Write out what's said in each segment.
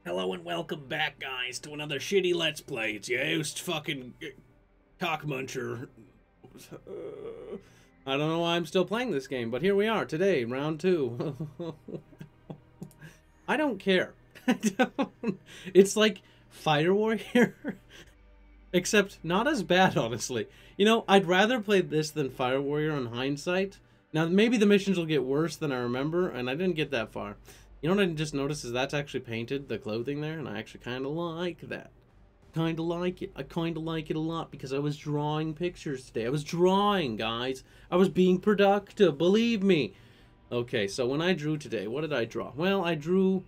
Hello and welcome back, guys, to another shitty Let's Play. It's your host, fucking cockmuncher. I don't know why I'm still playing this game, but here we are today, round 2. I don't care. It's like Fire Warrior, except not as bad, honestly. You know, I'd rather play this than Fire Warrior in hindsight. Now, maybe the missions will get worse than I remember, and I didn't get that far. You know what I just noticed is that's actually painted, the clothing there, and I actually kind of like that. Kind of like it. I kind of like it a lot because I was drawing pictures today. I was drawing, guys. I was being productive, believe me. Okay, so when I drew today, what did I draw? Well, I drew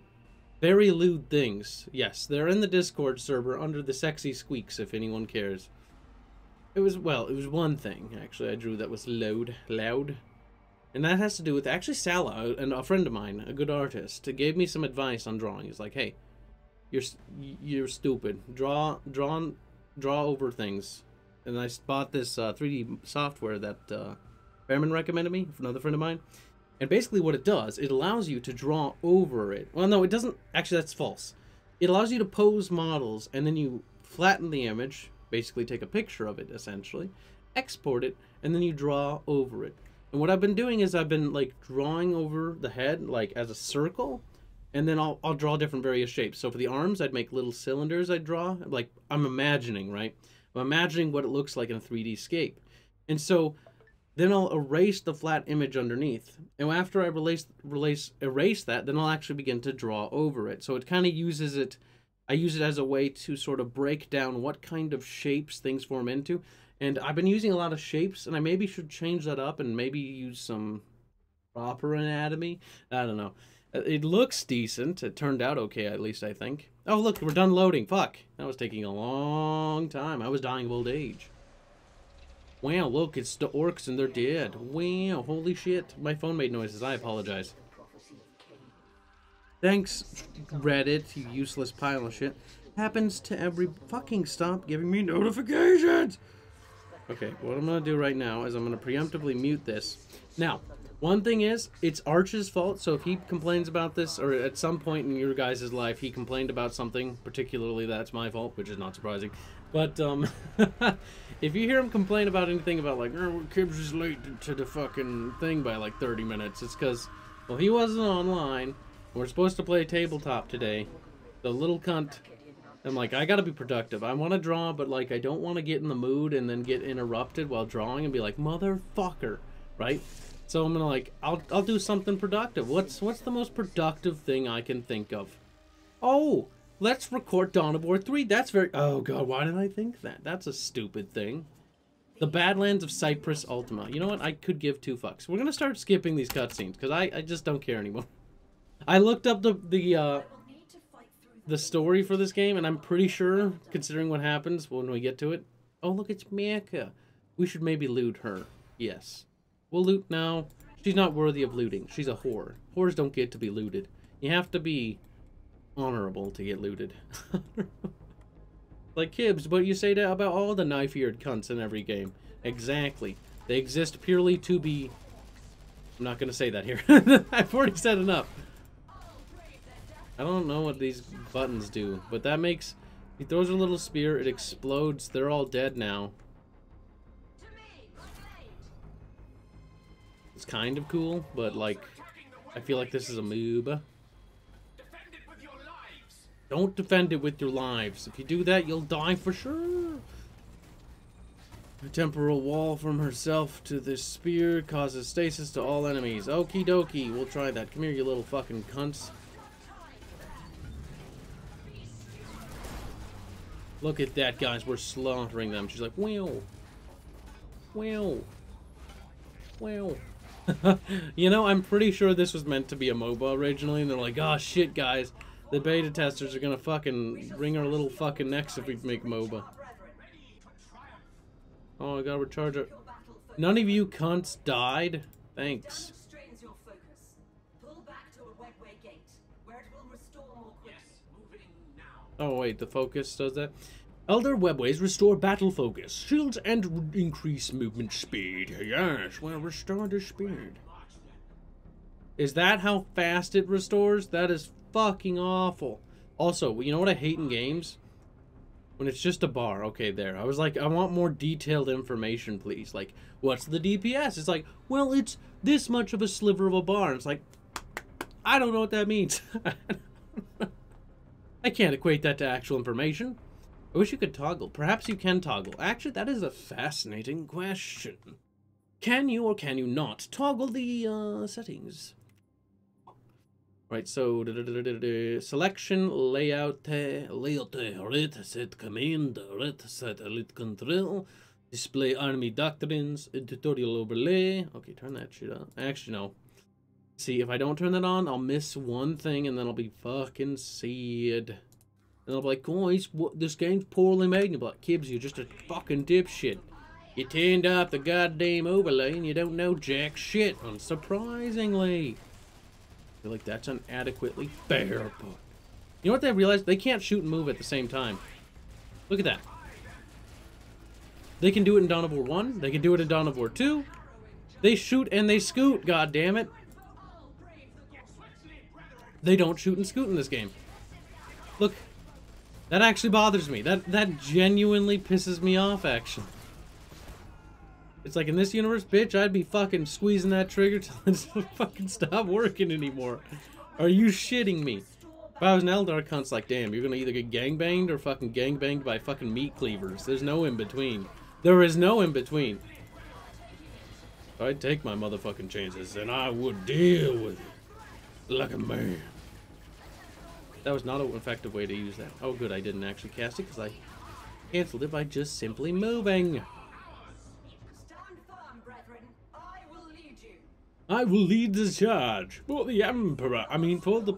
very lewd things. Yes, they're in the Discord server under the sexy squeaks, if anyone cares. It was one thing, actually, I drew that was loud. And that has to do with, actually, Salah, and a friend of mine, a good artist, gave me some advice on drawing. He's like, hey, you're stupid. Draw over things. And I bought this 3D software that Behrman recommended me, another friend of mine. And basically what it does, it allows you to draw over it. Well, no, it doesn't. Actually, that's false. It allows you to pose models, and then you flatten the image, basically take a picture of it, essentially, export it, and then you draw over it. And what I've been doing is I've been like drawing over the head like as a circle, and then I'll draw different various shapes. So for the arms, I'd make little cylinders I'd draw. Like I'm imagining, right? I'm imagining what it looks like in a 3D scape. And so then I'll erase the flat image underneath. And after I erase that, then I'll actually begin to draw over it. So it kind of uses it, I use it as a way to sort of break down what kind of shapes things form into. And I've been using a lot of shapes, and I maybe should change that up and maybe use some proper anatomy. I don't know. It looks decent. It turned out okay, at least I think. Oh, look, we're done loading. Fuck. That was taking a long time. I was dying of old age. Wow, look, it's the orcs and they're dead. Wow, holy shit. My phone made noises. I apologize. Thanks, Reddit, you useless pile of shit. Happens to every... Fucking stop giving me notifications! Okay, what I'm going to do right now is I'm going to preemptively mute this. Now, one thing is, it's Arch's fault, so if he complains about this, or at some point in your guys' life he complained about something, particularly that's my fault, which is not surprising, but, if you hear him complain about anything about, like, oh, Kibs is late to the fucking thing by, like, 30 minutes, it's because, well, he wasn't online, we're supposed to play tabletop today, the little cunt... I'm like, I gotta be productive. I want to draw, but like, I don't want to get in the mood and then get interrupted while drawing and be like, motherfucker, right? So I'm gonna like, I'll do something productive. What's the most productive thing I can think of? Oh, let's record Dawn of War 3. That's very. Oh god, why did I think that? That's a stupid thing. The Badlands of Cyprus Ultima. You know what? I could give 2 fucks. We're gonna start skipping these cutscenes because I just don't care anymore. I looked up the story for this game, and I'm pretty sure, considering what happens when we get to it... Oh, look, it's Mecca. We should maybe loot her. Yes. We'll loot now. She's not worthy of looting. She's a whore. Whores don't get to be looted. You have to be honorable to get looted. Like Kibs, but you say that about all the knife-eared cunts in every game. Exactly. They exist purely to be... I'm not going to say that here. I've already said enough. I don't know what these buttons do, but that makes... He throws a little spear, it explodes, they're all dead now. It's kind of cool, but like, I feel like this is a moob. Don't defend it with your lives. If you do that, you'll die for sure. A temporal wall from herself to this spear causes stasis to all enemies. Okie dokie, we'll try that. Come here, you little fucking cunts. Look at that, guys. We're slaughtering them. She's like, wow. Wow. Wow. You know, I'm pretty sure this was meant to be a MOBA originally, and they're like, oh, shit, guys. The beta testers are gonna fucking wring our little fucking necks if we make MOBA. Oh, I gotta recharge it. None of you cunts died? Thanks. Oh wait, the focus does that? Elder webways restore battle focus, shields, and increase movement speed. Yes, well, restore the speed. Is that how fast it restores? That is fucking awful. Also, you know what I hate in games? When it's just a bar. Okay, there. I was like, I want more detailed information, please. Like, what's the DPS? It's like, well, it's this much of a sliver of a bar. And it's like, I don't know what that means. I can't equate that to actual information. I wish you could toggle. Perhaps you can toggle. Actually, that is a fascinating question. Can you or can you not toggle the settings? Right, so selection, layout, red, set command, red, set elite control, display army doctrines, tutorial overlay. Okay, turn that shit on. Actually, no. See, if I don't turn that on, I'll miss one thing and then I'll be fucking sad. And I'll be like, guys, this game's poorly made. And you'll be like, Kibs, you're just a fucking dipshit. You turned off the goddamn overlay and you don't know jack shit, unsurprisingly. I feel like that's inadequately fair, but... You know what they realized? They can't shoot and move at the same time. Look at that. They can do it in Dawn of War 1. They can do it in Dawn of War 2. They shoot and they scoot, goddammit. They don't shoot and scoot in this game. Look. That actually bothers me. That genuinely pisses me off, actually. It's like, in this universe, bitch, I'd be fucking squeezing that trigger till it doesn't fucking stop working anymore. Are you shitting me? If I was an Eldar cunt's like, damn, you're gonna either get gangbanged or fucking gangbanged by fucking meat cleavers. There's no in between. There is no in between. I'd take my motherfucking chances and I would deal with it like a man. That was not an effective way to use that. Oh good, I didn't actually cast it because I canceled it by just simply moving. I will lead the charge for the Emperor. I mean, for the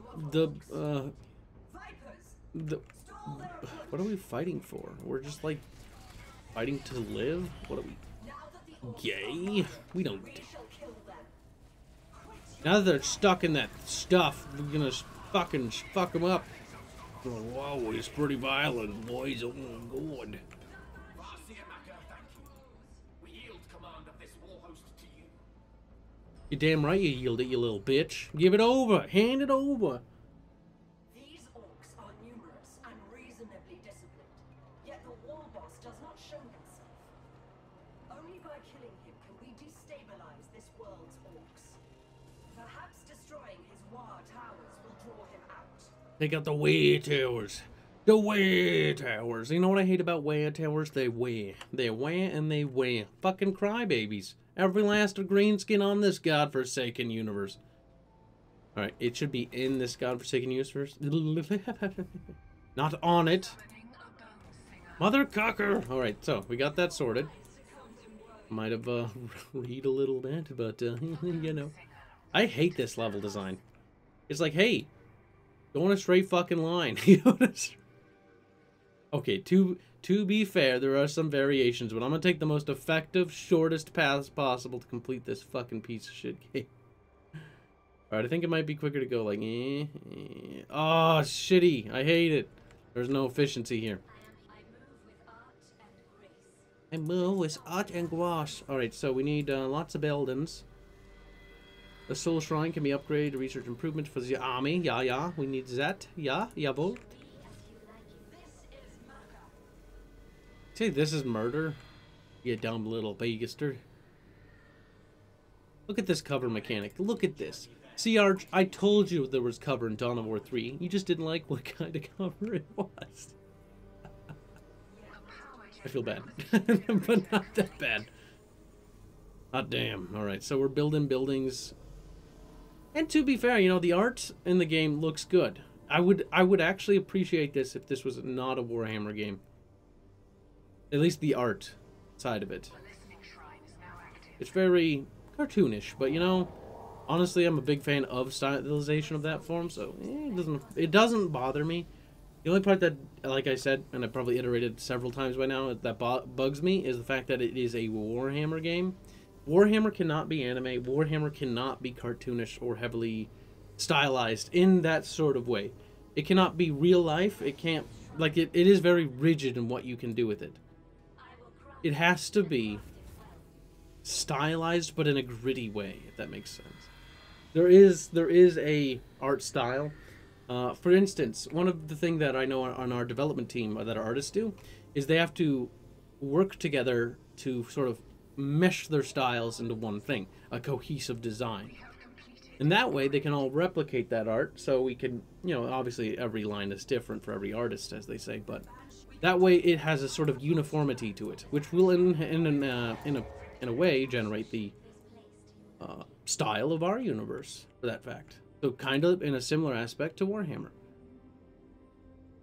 what are we fighting for? We're just like fighting to live. What are we? Gay? We don't. Now that they're stuck in that stuff, we're gonna fucking fuck them up. Oh, whoa, it's pretty violent, boys. Oh god. You're damn right you yield it, you little bitch. Give it over. Hand it over. These orcs are numerous and reasonably disciplined, yet the war boss does not show himself. Only by killing him can we destabilize this world's orcs. Perhaps destroying his war towers will draw him out. Take out the way towers. The way towers. You know what I hate about way towers? They wear. They wear and they wear. Fucking crybabies. Every last greenskin on this godforsaken universe. Alright, it should be in this godforsaken universe. Not on it. Mother cocker! Alright, so we got that sorted. Might have read a little bit, but you know. I hate this level design. It's like, hey, go on a straight fucking line. You know what I'm saying? Okay, to be fair, there are some variations, but I'm gonna take the most effective, shortest paths possible to complete this fucking piece of shit game. Alright, I think it might be quicker to go like, Oh, shitty. I hate it. There's no efficiency here. I move with art and grace. Alright, so we need lots of buildings. The soul shrine can be upgraded to research improvement for the army. Yeah, we need that. Yeah, jawohl. Say this is murder, you dumb little begaster. Look at this cover mechanic. Look at this. See, Arch, I told you there was cover in Dawn of War 3. You just didn't like what kind of cover it was. I feel bad. But not that bad. Hot damn. Alright, so we're building buildings. And to be fair, you know, the art in the game looks good. I would actually appreciate this if this was not a Warhammer game. At least the art side of it. It's very cartoonish, but you know, honestly, I'm a big fan of stylization of that form, so it doesn't bother me. The only part that, like I said, and I probably iterated several times by now, that bugs me is the fact that it is a Warhammer game. Warhammer cannot be anime. Warhammer cannot be cartoonish or heavily stylized in that sort of way. It cannot be real life. It can't, like, it is very rigid in what you can do with it. It has to be stylized, but in a gritty way, if that makes sense. There is a art style For instance, one of the things that I know on our development team that our artists do is they have to work together to sort of mesh their styles into one thing, a cohesive design. And that way they can all replicate that art, so we can, you know, obviously every line is different for every artist, as they say, but that way it has a sort of uniformity to it, which will in a way generate the style of our universe, for that fact. So kind of in a similar aspect to Warhammer.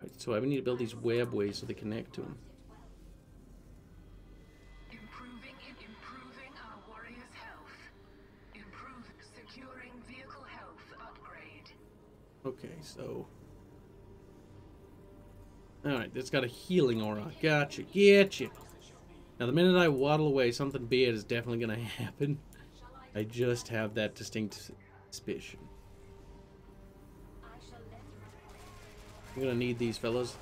Right, so I need to build these webways so they connect to them. Improving our warriors' health. Securing vehicle health upgrade. Okay, so... Alright, it's got a healing aura. Gotcha, getcha. Now the minute I waddle away, something bad is definitely going to happen. I just have that distinct suspicion. I'm gonna need these fellas.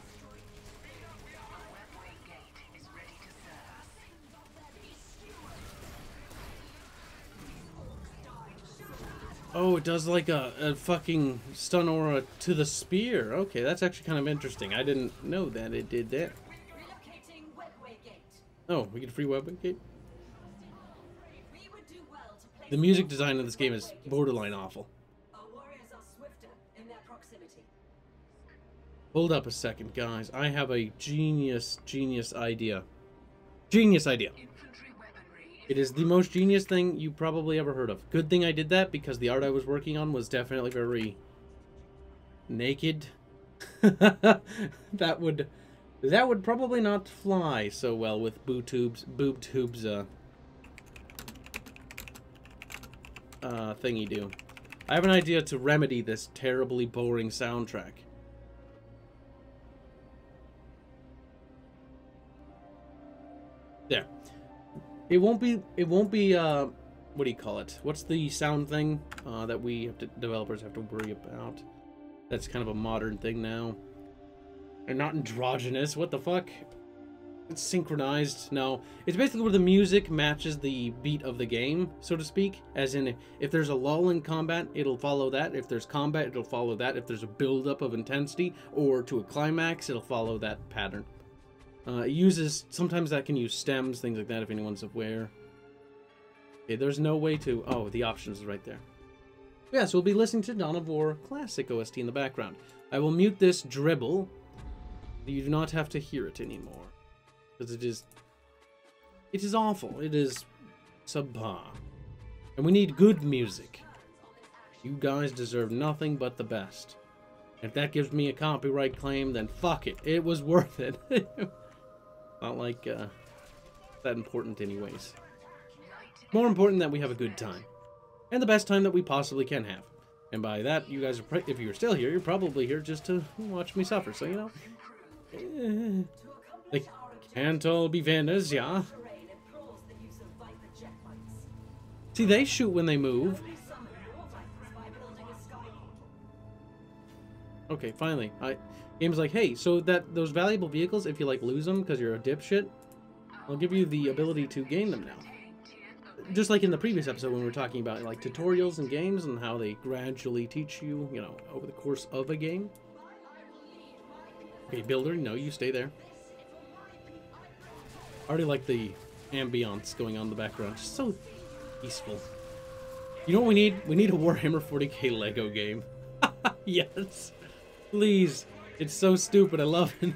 Oh, it does like a fucking stun aura to the spear. Okay, that's actually kind of interesting. I didn't know that it did that. Oh, we get a free webway gate? The music design of this game is borderline awful. Hold up a second, guys. I have a genius idea. Genius idea. It is the most genius thing you probably ever heard of. Good thing I did that, because the art I was working on was definitely very naked. that would probably not fly so well with boob tubes thingy do. I have an idea to remedy this terribly boring soundtrack. There. It won't be, what do you call it? What's the sound thing that developers have to worry about? That's kind of a modern thing now. And not androgynous, what the fuck? It's synchronized. No, it's basically where the music matches the beat of the game, so to speak. As in, if there's a lull in combat, it'll follow that. If there's combat, it'll follow that. If there's a build-up of intensity or to a climax, it'll follow that pattern. It uses, sometimes that can use stems, things like that, if anyone's aware. Okay, there's no way to, oh, the options is right there. Yeah, so we'll be listening to Dawn of War Classic OST in the background. I will mute this dribble. You do not have to hear it anymore. Because it is awful. It is subpar. And we need good music. You guys deserve nothing but the best. If that gives me a copyright claim, then fuck it. It was worth it. Not like that important anyways. More important that we have a good time. And the best time that we possibly can have. And by that, you guys are, if you're still here, you're probably here just to watch me suffer. So, you know, they can't all be Vannas, yeah. See, they shoot when they move. Okay, finally. Game's like, hey, so those valuable vehicles, if you like lose them because you're a dipshit, I'll give you the ability to gain them now. Just like in the previous episode when we were talking about like tutorials and games and how they gradually teach you, you know, over the course of a game. Okay, builder, no, you stay there. I already like the ambiance going on in the background. Just so peaceful. You know what we need? We need a Warhammer 40k Lego game. Yes. Please. It's so stupid. I love it.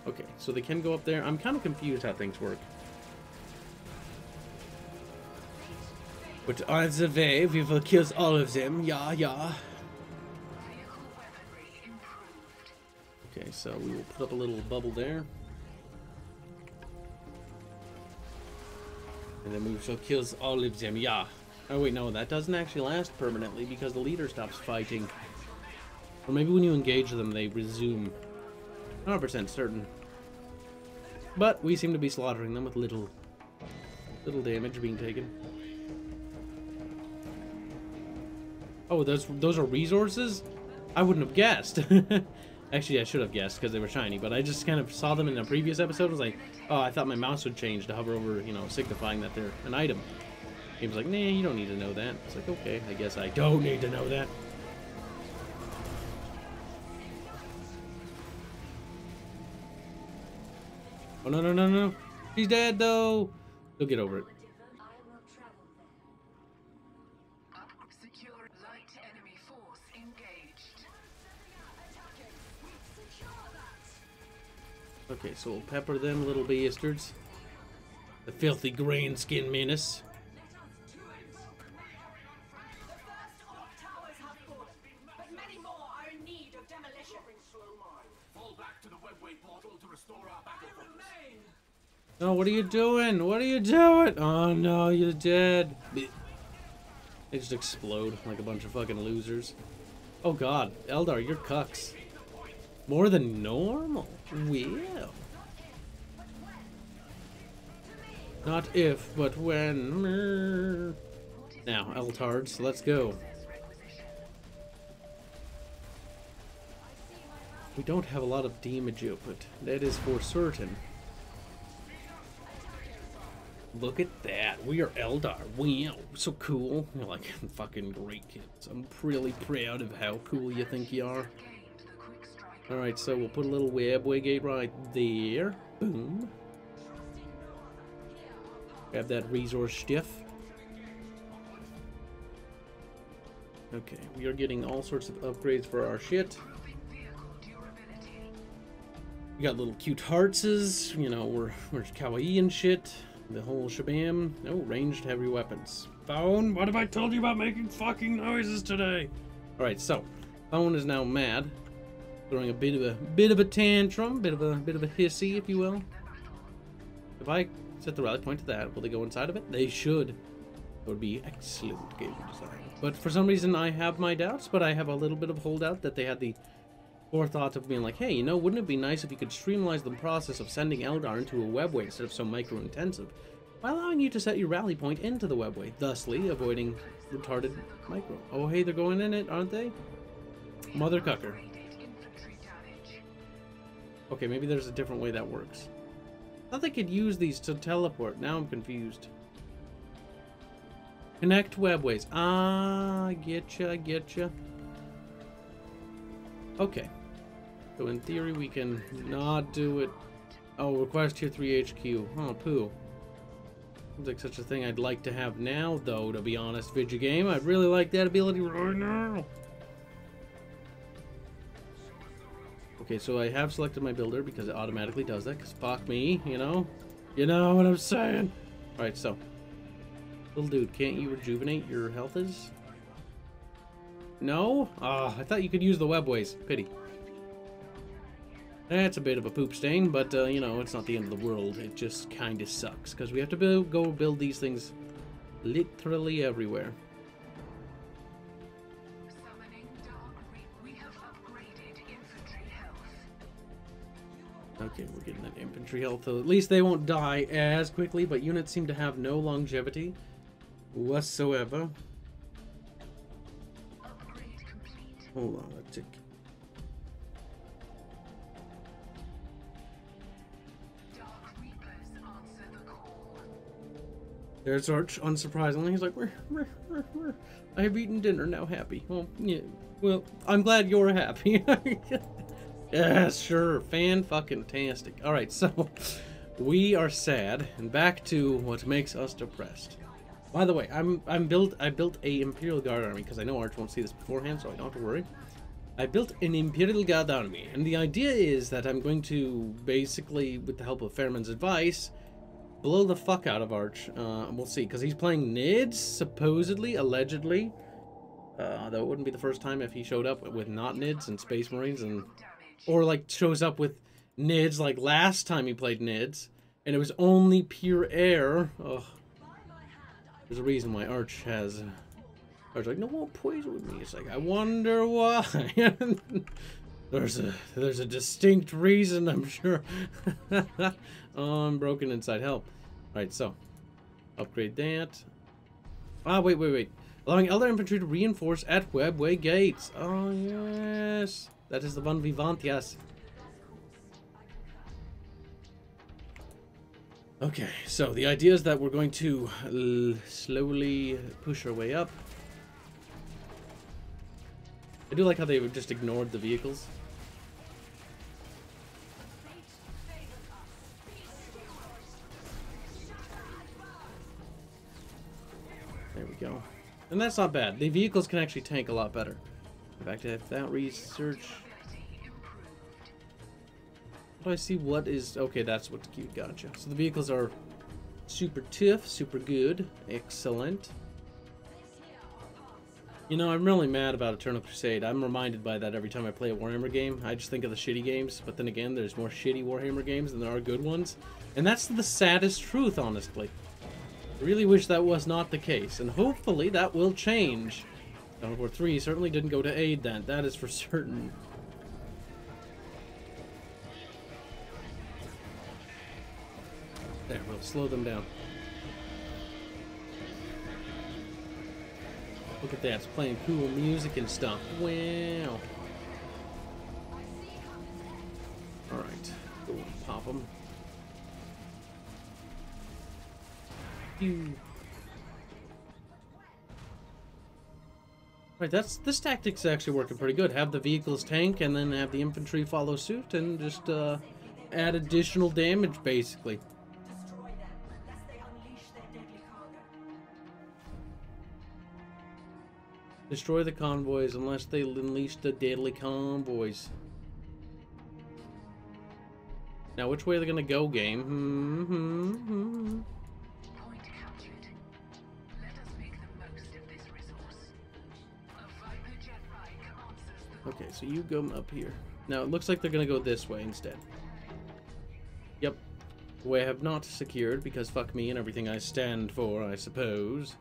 Okay, so they can go up there. I'm kind of confused how things work. But on the way, we will kill all of them. Yeah, yeah. Okay, so we will put up a little bubble there. And then we shall kill all of them. Yeah. Oh wait, no, that doesn't actually last permanently because the leader stops fighting. Or maybe when you engage them, they resume. 100% certain. But we seem to be slaughtering them with little damage being taken. Oh, those are resources? I wouldn't have guessed. Actually, I should have guessed because they were shiny, but I just kind of saw them in a previous episode. I was like, oh, I thought my mouse would change to hover over, you know, signifying that they're an item. Game's like, nah, you don't need to know that. It's like, okay, I guess I don't need to know that. Oh, no, no, no, no. He's dead, though. He'll get over it. Secure light enemy force engaged. Okay, so we'll pepper them little bastards. The filthy green skin menace. The first Orc towers have fallen, but many more are in need of demolition. Fall back to the webway portal to restore our battle focus. No, what are you doing? What are you doing? Oh no, you're dead. They just explode like a bunch of fucking losers. Oh god, Eldar, you're cucks. More than normal. Well. Not if, but when. Now, Eltards, let's go. We don't have a lot of damage output. That is for certain. Look at that. We are Eldar. Wow, so cool. You're like fucking great kids. I'm really proud of how cool you think you are. Alright, so we'll put a little webway gate right there. Boom. Grab that resource stuff. Okay, we are getting all sorts of upgrades for our shit. We got little cute heartses, you know, we're kawaii and shit. The whole shabam. Oh, ranged heavy weapons. Phone, what have I told you about making fucking noises today? Alright, so Phone is now mad. Throwing a bit of a tantrum, bit of a hissy, if you will. If I set the rally point to that, will they go inside of it? They should. It would be excellent game design. But for some reason I have my doubts, but I have a little bit of holdout that they had the forethought of being like, hey, you know, wouldn't it be nice if you could streamline the process of sending Eldar into a webway instead of so micro-intensive, by allowing you to set your rally point into the webway, thusly avoiding retarded micro. Oh, hey, they're going in it, aren't they? Mother cucker. Okay, maybe there's a different way that works. I thought they could use these to teleport. Now I'm confused. Connect webways. Ah, I getcha. Okay. So in theory we can not do it. Oh, request tier 3 HQ. Oh, poo. Seems like such a thing I'd like to have now, though, to be honest, video game. I'd really like that ability right now. Okay, so I have selected my builder because it automatically does that, because fuck me, you know? You know what I'm saying? Alright, so. Little dude, can't you rejuvenate your health is? No? Ah, I thought you could use the webways. Pity. That's a bit of a poop stain, but, you know, it's not the end of the world. It just kind of sucks, because we have to go build these things literally everywhere. Okay, we're getting that infantry health, so at least they won't die as quickly, but units seem to have no longevity whatsoever. Hold on a tick. There's Arch, unsurprisingly. He's like, I have eaten dinner, now happy. Well, yeah, well, I'm glad you're happy. Yeah, sure. Fan-fucking-tastic. Alright, so we are sad, and back to what makes us depressed. By the way, I built a Imperial Guard army, because I know Arch won't see this beforehand, so I don't have to worry. I built an Imperial Guard army, and the idea is that I'm going to basically, with the help of Fairman's advice, blow the fuck out of Arch. We'll see, because he's playing Nids, supposedly, allegedly. Though it wouldn't be the first time if he showed up with not Nids and Space Marines, and or like shows up with Nids like last time he played Nids, and it was only pure air. Ugh. There's a reason why Arch has... Arch like, no one plays with me. It's like, I wonder why. There's a distinct reason, I'm sure. Oh, I'm broken inside. Help. Alright, so. Upgrade that. Ah, wait. Allowing Eldar infantry to reinforce at webway gates. Oh, yes. That is the one we want, yes. Okay, so the idea is that we're going to slowly push our way up. I do like how they just ignored the vehicles. There we go. And that's not bad. The vehicles can actually tank a lot better. In fact, if that research... How do I see what is... Okay, that's what's cute. Gotcha. So the vehicles are super tough, super good. Excellent. You know, I'm really mad about Eternal Crusade. I'm reminded by that every time I play a Warhammer game. I just think of the shitty games, but then again, there's more shitty Warhammer games than there are good ones. And that's the saddest truth, honestly. I really wish that was not the case, and hopefully that will change. Dawn of War 3 certainly didn't go to aid then, that is for certain. There, we'll slow them down. Look at that, it's playing cool music and stuff. Wow. Alright, go pop them. Right, this tactic's actually working pretty good. Have the vehicles tank and then have the infantry follow suit and just add additional damage, basically. Destroy them, lest they unleash their deadly cargo. Destroy the convoys unless they unleash the deadly convoys. Now, which way are they gonna go, game? Point captured. Let us make the most of this resource. A Viper jet bike answers the Okay, so you go up here. Now, it looks like they're gonna go this way instead. Yep. The way I have not secured, because fuck me and everything I stand for, I suppose.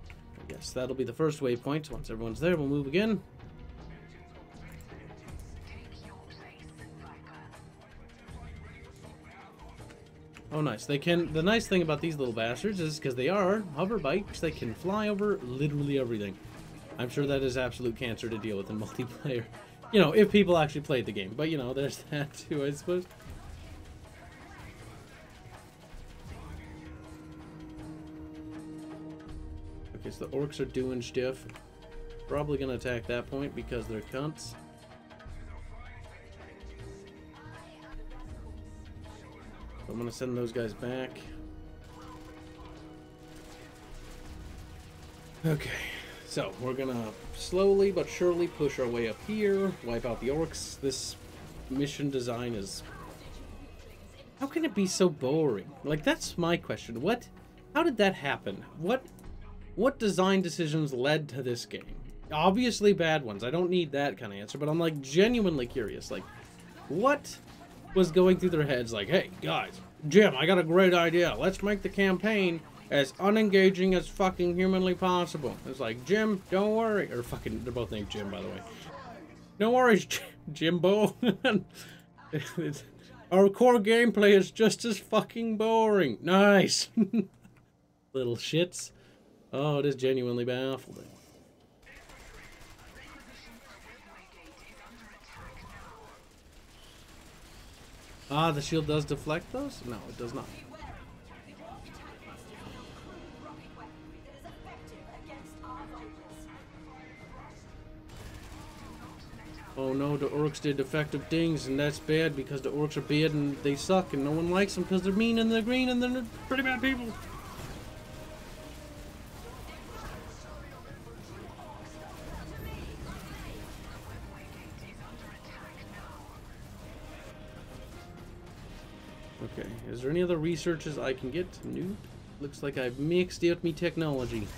I guess that'll be the first waypoint. Once everyone's there, we'll move again. Take your place, Viper. Oh, nice. They can... The nice thing about these little bastards is, because they are hover bikes, they can fly over literally everything. I'm sure that is absolute cancer to deal with in multiplayer. You know, if people actually played the game. But, you know, there's that too, I suppose. Okay, so the orcs are doing stuff. Probably gonna attack that point because they're cunts. I'm gonna send those guys back. Okay, so we're gonna slowly but surely push our way up here, wipe out the orcs. This mission design is... How can it be so boring? Like, that's my question. How did that happen? What design decisions led to this game? Obviously bad ones. I don't need that kind of answer, but I'm like genuinely curious. Like, what was going through their heads? Like, hey, guys, Jim, I got a great idea. Let's make the campaign as unengaging as fucking humanly possible. It's like, Jim, don't worry. Or fucking, they're both named Jim, by the way. Don't worry, Jimbo. Our core gameplay is just as fucking boring. Nice. Little shits. Oh, it is genuinely baffling. Ah, the shield does deflect those? No, it does not. Oh no, the orcs did effective things, and that's bad because the orcs are bad and they suck and no one likes them because they're mean and they're green and they're pretty bad people. Okay, is there any other researches I can get? Nope. Looks like I've mixed out me technology.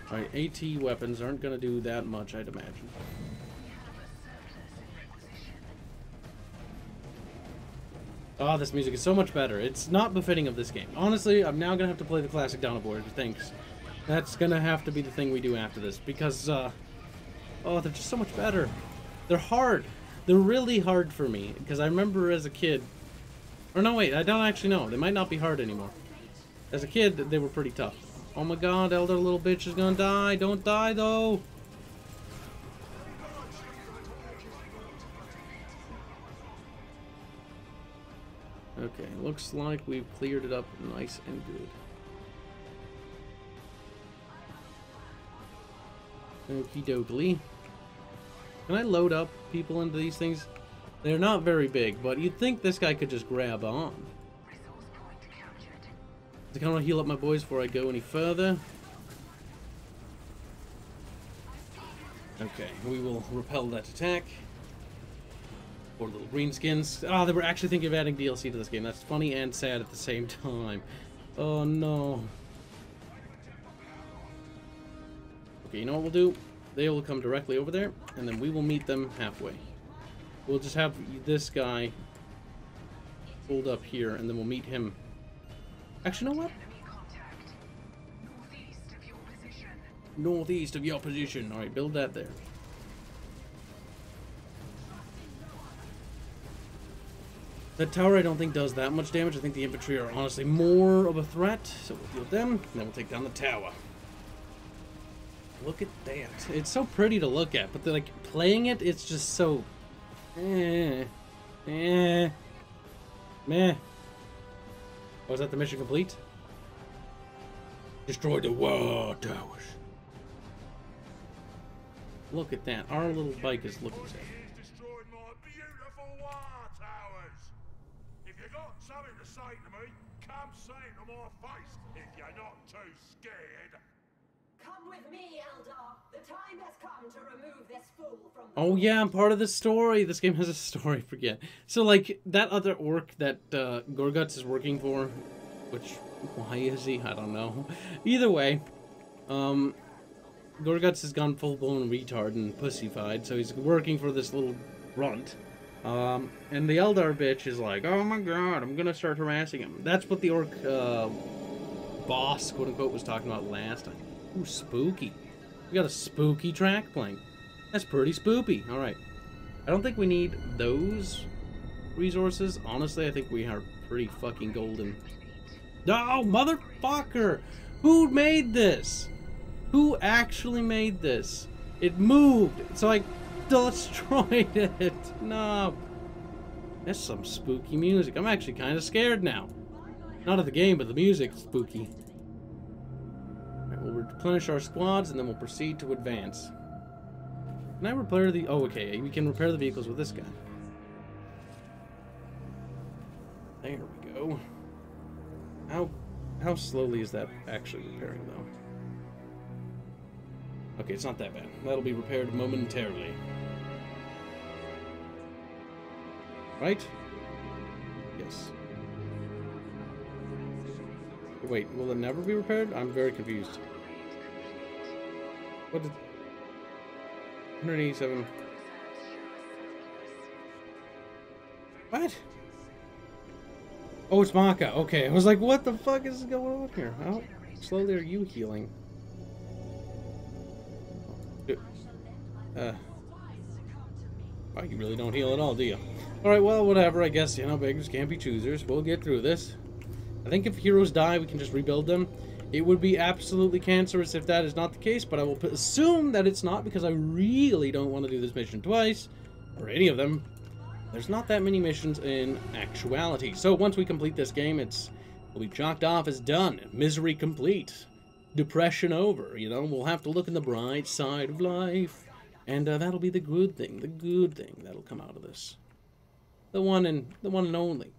Alright, AT weapons aren't going to do that much, I'd imagine. Oh, this music is so much better. It's not befitting of this game. Honestly, I'm now going to have to play the classic Dawn of War. Thanks. That's going to have to be the thing we do after this. Because, oh, they're just so much better. They're hard. They're really hard for me. Because I remember as a kid... Or no, wait, I don't actually know. They might not be hard anymore. As a kid, they were pretty tough. Oh my god, elder little bitch is gonna die. Don't die, though. Okay, looks like we've cleared it up nice and good. Okie dokie. Can I load up people into these things? They're not very big, but you'd think this guy could just grab on. I kind of want to heal up my boys before I go any further. Okay, we will repel that attack. Poor little greenskins. Ah, they were actually thinking of adding DLC to this game. That's funny and sad at the same time. Oh no. Okay, you know what we'll do? They will come directly over there, and then we will meet them halfway. We'll just have this guy pulled up here, and then we'll meet him. Actually, you know what? Northeast of your position. Alright, build that there. That tower I don't think does that much damage. I think the infantry are honestly more of a threat. So we'll deal with them, and then we'll take down the tower. Look at that. It's so pretty to look at, but like playing it, it's just so meh. Oh, is that the mission complete? Destroy the war towers. Look at that. Our little bike is looking sad. Destroyed my beautiful war towers. If you got something to say to me, come say it to my face if you're not too scared. Come with me, Eldar. The time has come to remove this fool from the Oh yeah, I'm part of the story. This game has a story, forget. So like, that other orc that Gorguts is working for, which, why is he? I don't know. Either way, Gorguts has gone full-blown retard and pussyfied, so he's working for this little runt. And the Eldar bitch is like, oh my god, I'm gonna start harassing him. That's what the orc boss, quote-unquote, was talking about last time. Ooh, spooky. We got a spooky track playing. That's pretty spoopy. Alright. I don't think we need those resources. Honestly, I think we are pretty fucking golden. Oh, motherfucker! Who made this? Who actually made this? It moved, so I destroyed it. No. That's some spooky music. I'm actually kind of scared now. Not of the game, but the music's spooky. Alright, we'll replenish our squads, and then we'll proceed to advance. Can I repair the... Oh, okay. We can repair the vehicles with this guy. There we go. How slowly is that actually repairing, though? Okay, it's not that bad. That'll be repaired momentarily. Right? Yes. Wait, will it never be repaired? I'm very confused. What did... 187... What? Oh, it's Maka. Okay, I was like, what the fuck is going on here? How slowly are you healing? Oh, you really don't heal at all, do you? Alright, well, whatever. I guess, you know, beggars can't be choosers. We'll get through this. I think if heroes die, we can just rebuild them. It would be absolutely cancerous if that is not the case, but I will assume that it's not because I really don't want to do this mission twice, or any of them. There's not that many missions in actuality. So once we complete this game, we'll be chalked off as done. Misery complete. Depression over. You know, we'll have to look in the bright side of life. And that'll be the good thing that'll come out of this. The one and only.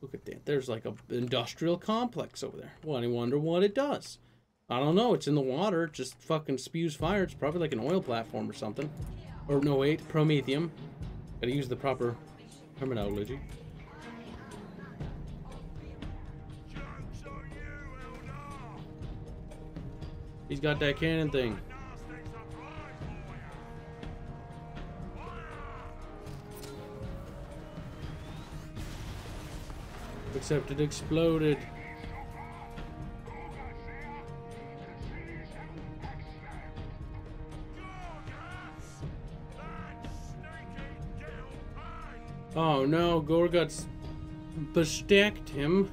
Look at that. There's like an industrial complex over there. Well, I wonder what it does. I don't know. It's in the water. It just fucking spews fire. It's probably like an oil platform or something. Or no, wait. Promethium. Gotta use the proper terminology. He's got that cannon thing. Except it exploded. Oh no, Gorguts bestacked him.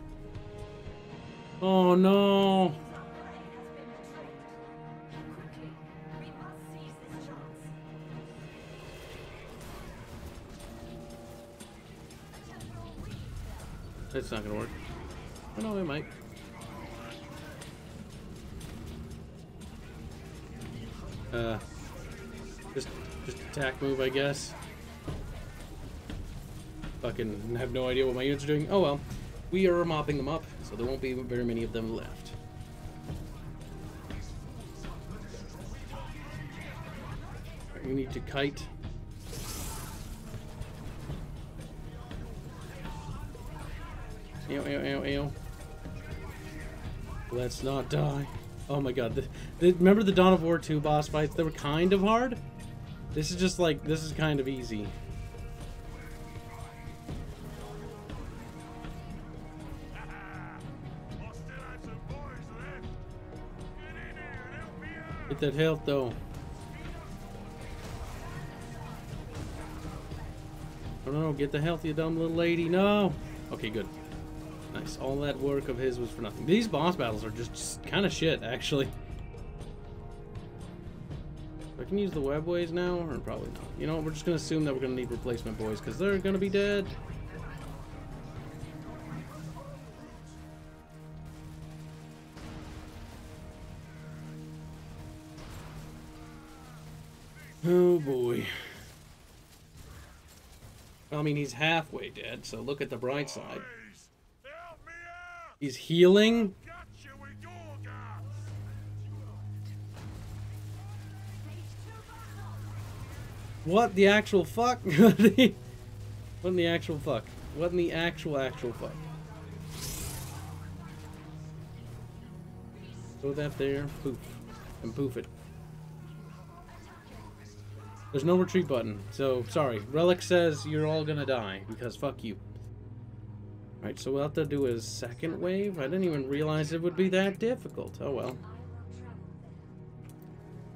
Oh no. That's not gonna work. Oh no, it might. Just attack move, I guess. Fucking have no idea what my units are doing. Oh well. We are mopping them up, so there won't be very many of them left. We need to kite. Ew, ew, ew, ew. Let's not die. Oh my god. Remember the Dawn of War 2 boss fights? They were kind of hard. This is just like, this is kind of easy. Get that health though. Oh no, get the health, you dumb little lady. No! Okay, good. Nice. All that work of his was for nothing. These boss battles are just kind of shit, actually. I can use the web ways now, or probably not. You know what, we're just going to assume that we're going to need replacement boys, because they're going to be dead. Oh boy. Well, I mean, he's halfway dead, so look at the bright side. He's healing. What the actual fuck? What in the actual fuck? What in the actual fuck? Throw that there, poof, and poof it. There's no retreat button, so sorry. Relic says you're all gonna die, because fuck you. Alright, so we'll have to do a second wave? I didn't even realize it would be that difficult. Oh well.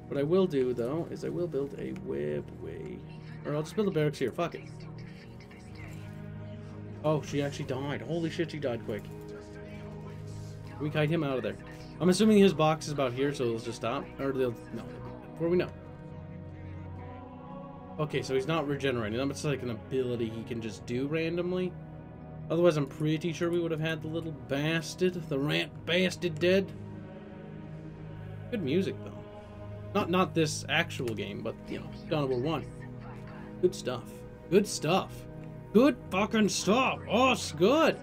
What I will do, though, is I will build a web way. Or I'll just build a barracks here. Fuck it. Oh, she actually died. Holy shit, she died quick. We kite him out of there. I'm assuming his box is about here, so they'll just stop. Or they'll... No. Before we know. Okay, so he's not regenerating. That's like an ability he can just do randomly. Otherwise, I'm pretty sure we would have had the little bastard, the rant bastard dead. Good music, though. Not this actual game, but, you know, Dawn of War 1. Good stuff. Good stuff. Good fucking stuff. Oh, it's good.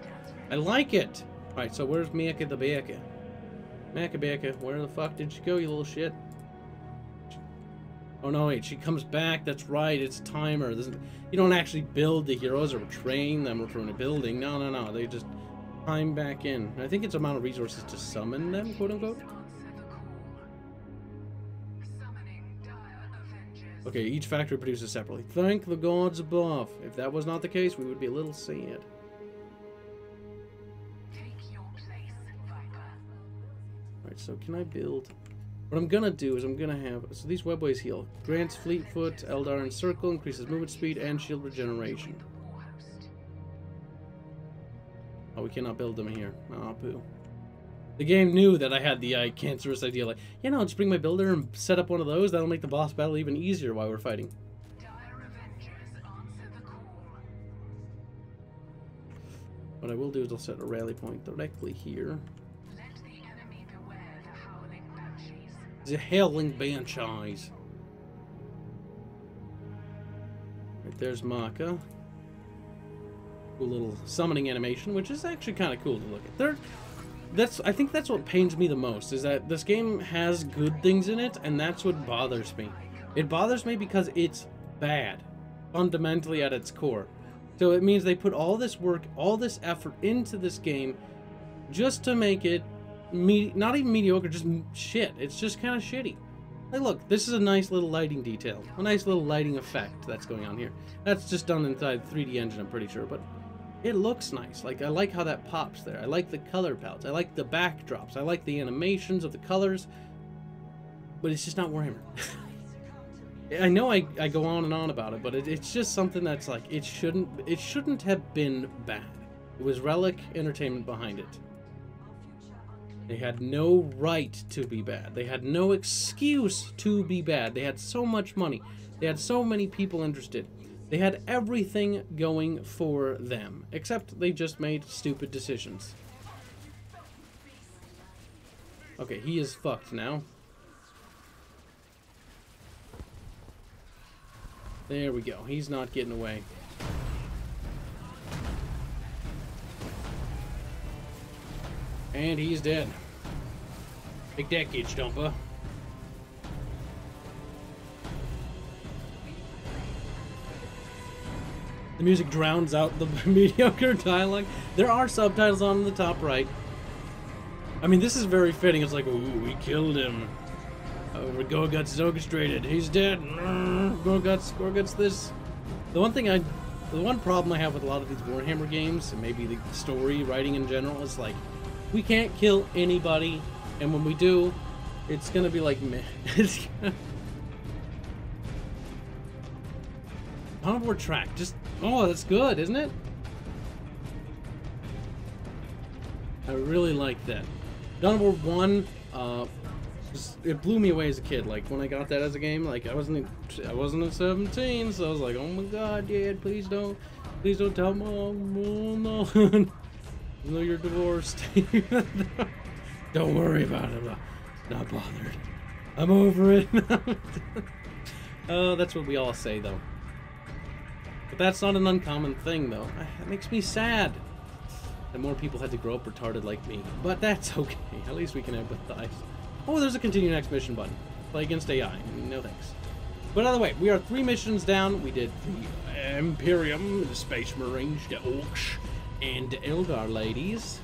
I like it. Alright, so where's Mika the Baker? Mika Baker, where the fuck did she go, you little shit? Oh no, wait, she comes back. That's right, it's timer. You don't actually build the heroes or train them from a building. No. They just time back in. I think it's amount of resources to summon them, quote unquote. Okay, each factory produces separately. Thank the gods above. If that was not the case, we would be a little sad. Alright, so can I build... What I'm gonna do is I'm gonna have... So these webways heal. Grants Fleetfoot, Eldar Encircle, increases movement speed, and shield regeneration. Oh, we cannot build them here. Oh, poo. The game knew that I had the cancerous idea, like, you know, just bring my builder and set up one of those. That'll make the boss battle even easier while we're fighting. What I will do is I'll set a rally point directly here. Let the enemy beware the howling banshees. The howling banshees. Right, there's Maka. Cool little summoning animation, which is actually kind of cool to look at. I think that's what pains me the most, is that this game has good things in it, and that's what bothers me. It bothers me because it's bad, fundamentally at its core. So it means they put all this work, all this effort into this game just to make it, not even mediocre, just shit. It's just kind of shitty. Like, look, this is a nice little lighting detail, a nice little lighting effect that's going on here. That's just done inside the 3D engine, I'm pretty sure, but it looks nice. Like, I like how that pops there. I like the color palettes. I like the backdrops. I like the animations of the colors. But it's just not Warhammer. I know I go on and on about it, but it's just something that's like, it shouldn't have been bad. It was Relic Entertainment behind it. They had no right to be bad. They had no excuse to be bad. They had so much money. They had so many people interested. They had everything going for them, except they just made stupid decisions. Okay, he is fucked now. There we go. He's not getting away. And he's dead. Take that, kid stumper. The music drowns out the mediocre dialogue. There are subtitles on the top right. I mean, this is very fitting. It's like, ooh, we killed him. Gorgut's is orchestrated. He's dead. Gorgut's this. The one problem I have with a lot of these Warhammer games, and maybe the story writing in general, is like, we can't kill anybody, and when we do, it's gonna be like meh. Onboard track, just oh, that's good, isn't it? I really like that. Dawn of War 1, it blew me away as a kid. Like when I got that as a game, like I wasn't at 17, so I was like, oh my god, Dad, please don't tell Mom, no. Even though you're divorced. Don't worry about it. I'm not bothered. I'm over it. Oh, that's what we all say, though. But that's not an uncommon thing, though. It makes me sad that more people had to grow up retarded like me. But that's okay. At least we can empathize. Oh, there's a continue next mission button. Play against AI. No thanks. But either way, we are 3 missions down. We did the Imperium, the Space Marines, the Orcs, and the Eldar ladies.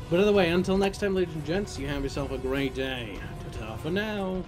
But either way, until next time, ladies and gents, you have yourself a great day. Ta-ta for now.